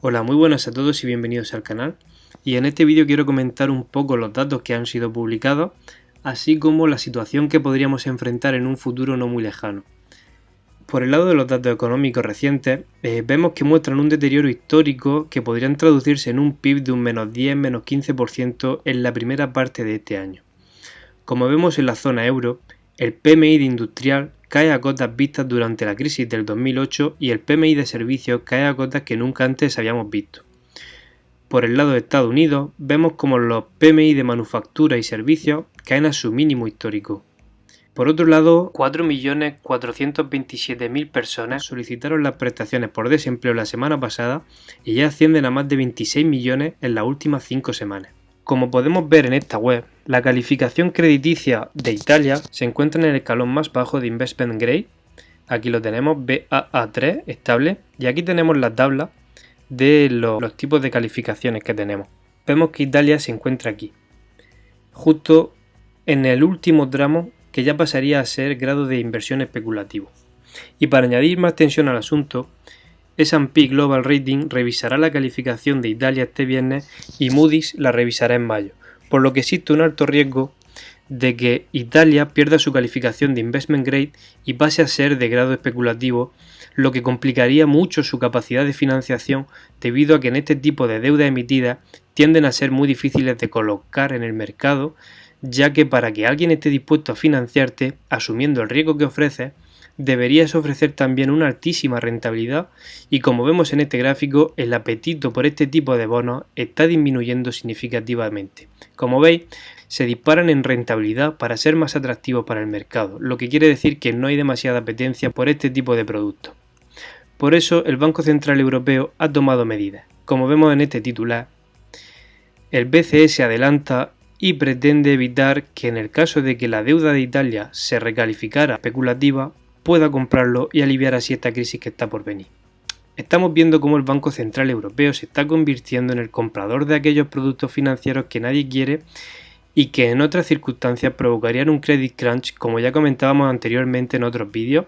Hola, muy buenas a todos y bienvenidos al canal. Y en este vídeo quiero comentar un poco los datos que han sido publicados, así como la situación que podríamos enfrentar en un futuro no muy lejano. Por el lado de los datos económicos recientes, vemos que muestran un deterioro histórico que podrían traducirse en un PIB de un -10, -15% en la primera parte de este año. Como vemos en la zona euro, el PMI de industrial cae a cotas vistas durante la crisis del 2008 y el PMI de servicios cae a cotas que nunca antes habíamos visto. Por el lado de Estados Unidos, vemos como los PMI de manufactura y servicios caen a su mínimo histórico. Por otro lado, 4.427.000 personas solicitaron las prestaciones por desempleo la semana pasada y ya ascienden a más de 26 millones en las últimas 5 semanas. Como podemos ver en esta web, la calificación crediticia de Italia se encuentra en el escalón más bajo de Investment Grade. Aquí lo tenemos, Baa3, estable, y aquí tenemos la tabla de los tipos de calificaciones que tenemos. Vemos que Italia se encuentra aquí, justo en el último tramo que ya pasaría a ser grado de inversión especulativo. Y para añadir más tensión al asunto, S&P Global Rating revisará la calificación de Italia este viernes y Moody's la revisará en mayo, por lo que existe un alto riesgo de que Italia pierda su calificación de Investment Grade y pase a ser de grado especulativo, lo que complicaría mucho su capacidad de financiación debido a que en este tipo de deuda emitida tienden a ser muy difíciles de colocar en el mercado, ya que para que alguien esté dispuesto a financiarte, asumiendo el riesgo que ofreces, deberías ofrecer también una altísima rentabilidad y como vemos en este gráfico, el apetito por este tipo de bonos está disminuyendo significativamente. Como veis, se disparan en rentabilidad para ser más atractivos para el mercado, lo que quiere decir que no hay demasiada apetencia por este tipo de productos. Por eso, el Banco Central Europeo ha tomado medidas. Como vemos en este titular, el BCE se adelanta y pretende evitar que en el caso de que la deuda de Italia se recalificara especulativa, pueda comprarlo y aliviar así esta crisis que está por venir. Estamos viendo cómo el Banco Central Europeo se está convirtiendo en el comprador de aquellos productos financieros que nadie quiere y que en otras circunstancias provocarían un credit crunch, como ya comentábamos anteriormente en otros vídeos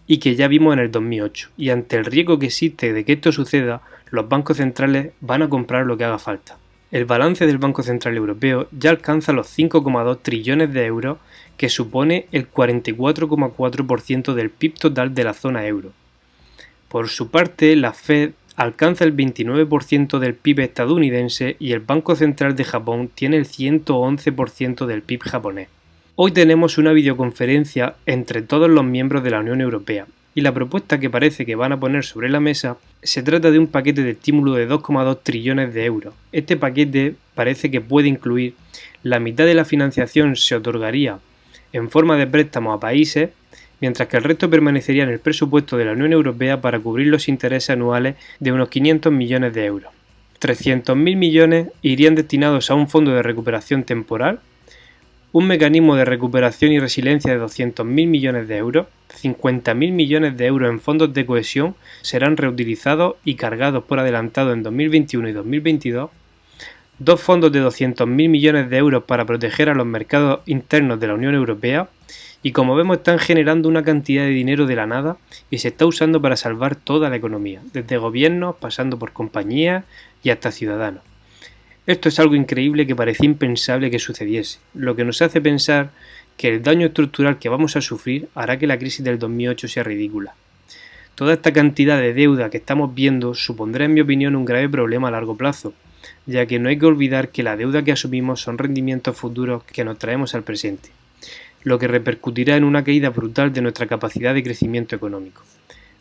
y que ya vimos en el 2008. Y ante el riesgo que existe de que esto suceda, los bancos centrales van a comprar lo que haga falta. El balance del Banco Central Europeo ya alcanza los 5,2 trillones de euros, que supone el 44,4% del PIB total de la zona euro. Por su parte, la Fed alcanza el 29% del PIB estadounidense y el Banco Central de Japón tiene el 111% del PIB japonés. Hoy tenemos una videoconferencia entre todos los miembros de la Unión Europea y la propuesta que parece que van a poner sobre la mesa se trata de un paquete de estímulo de 2,2 trillones de euros. Este paquete parece que puede incluir la mitad de la financiación se otorgaría en forma de préstamos a países, mientras que el resto permanecería en el presupuesto de la Unión Europea para cubrir los intereses anuales de unos 500 millones de euros. 300.000 millones irían destinados a un fondo de recuperación temporal, un mecanismo de recuperación y resiliencia de 200.000 millones de euros, 50.000 millones de euros en fondos de cohesión serán reutilizados y cargados por adelantado en 2021 y 2022, dos fondos de 200.000 millones de euros para proteger a los mercados internos de la Unión Europea y como vemos están generando una cantidad de dinero de la nada y se está usando para salvar toda la economía, desde gobiernos, pasando por compañías y hasta ciudadanos. Esto es algo increíble que parecía impensable que sucediese, lo que nos hace pensar que el daño estructural que vamos a sufrir hará que la crisis del 2008 sea ridícula. Toda esta cantidad de deuda que estamos viendo supondrá en mi opinión un grave problema a largo plazo, ya que no hay que olvidar que la deuda que asumimos son rendimientos futuros que nos traemos al presente, lo que repercutirá en una caída brutal de nuestra capacidad de crecimiento económico.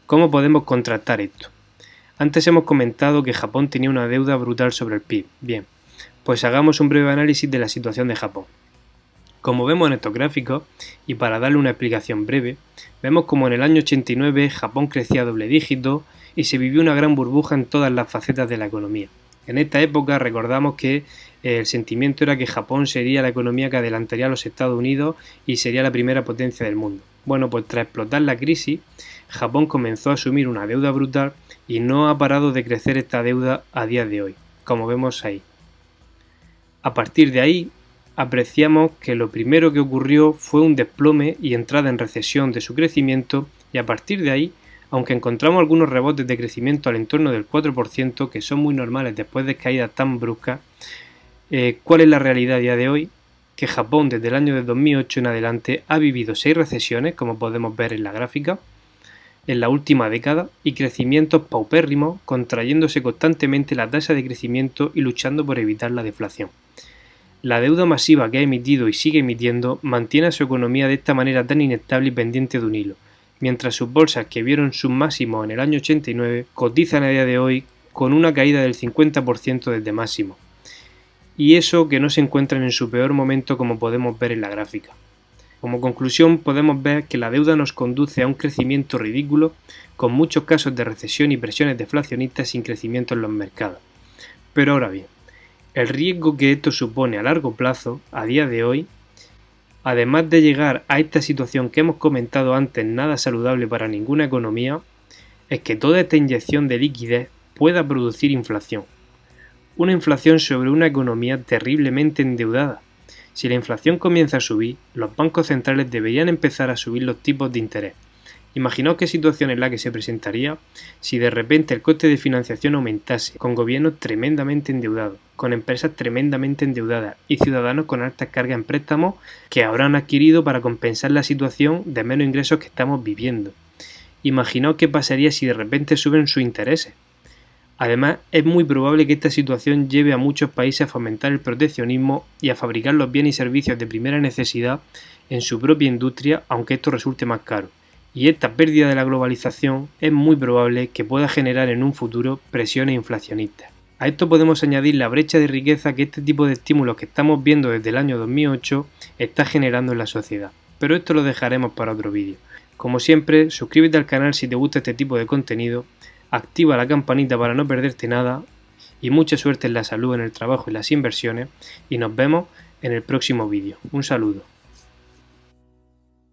¿Cómo podemos contrastar esto? Antes hemos comentado que Japón tenía una deuda brutal sobre el PIB. Bien, pues hagamos un breve análisis de la situación de Japón. Como vemos en estos gráficos, y para darle una explicación breve, vemos como en el año 89 Japón crecía a doble dígito y se vivió una gran burbuja en todas las facetas de la economía. En esta época recordamos que el sentimiento era que Japón sería la economía que adelantaría a los Estados Unidos y sería la primera potencia del mundo. Bueno, pues tras explotar la crisis, Japón comenzó a asumir una deuda brutal y no ha parado de crecer esta deuda a día de hoy, como vemos ahí. A partir de ahí, apreciamos que lo primero que ocurrió fue un desplome y entrada en recesión de su crecimiento, y a partir de ahí, aunque encontramos algunos rebotes de crecimiento al entorno del 4%, que son muy normales después de caídas tan bruscas, ¿cuál es la realidad a día de hoy? Que Japón desde el año de 2008 en adelante ha vivido 6 recesiones, como podemos ver en la gráfica, en la última década, y crecimientos paupérrimos, contrayéndose constantemente la tasa de crecimiento y luchando por evitar la deflación. La deuda masiva que ha emitido y sigue emitiendo mantiene a su economía de esta manera tan inestable y pendiente de un hilo, mientras sus bolsas, que vieron sus máximos en el año 89, cotizan a día de hoy con una caída del 50% desde máximo. Y eso que no se encuentran en su peor momento, como podemos ver en la gráfica. Como conclusión, podemos ver que la deuda nos conduce a un crecimiento ridículo, con muchos casos de recesión y presiones deflacionistas sin crecimiento en los mercados. Pero ahora bien, el riesgo que esto supone a largo plazo, a día de hoy, además de llegar a esta situación que hemos comentado antes, nada saludable para ninguna economía, es que toda esta inyección de liquidez pueda producir inflación. Una inflación sobre una economía terriblemente endeudada. Si la inflación comienza a subir, los bancos centrales deberían empezar a subir los tipos de interés. Imaginaos qué situación es la que se presentaría si de repente el coste de financiación aumentase, con gobiernos tremendamente endeudados, con empresas tremendamente endeudadas y ciudadanos con altas cargas en préstamos que habrán adquirido para compensar la situación de menos ingresos que estamos viviendo. Imaginaos qué pasaría si de repente suben sus intereses. Además, es muy probable que esta situación lleve a muchos países a fomentar el proteccionismo y a fabricar los bienes y servicios de primera necesidad en su propia industria, aunque esto resulte más caro. Y esta pérdida de la globalización es muy probable que pueda generar en un futuro presiones inflacionistas. A esto podemos añadir la brecha de riqueza que este tipo de estímulos que estamos viendo desde el año 2008 está generando en la sociedad. Pero esto lo dejaremos para otro vídeo. Como siempre, suscríbete al canal si te gusta este tipo de contenido, activa la campanita para no perderte nada y mucha suerte en la salud, en el trabajo y las inversiones, y nos vemos en el próximo vídeo. Un saludo.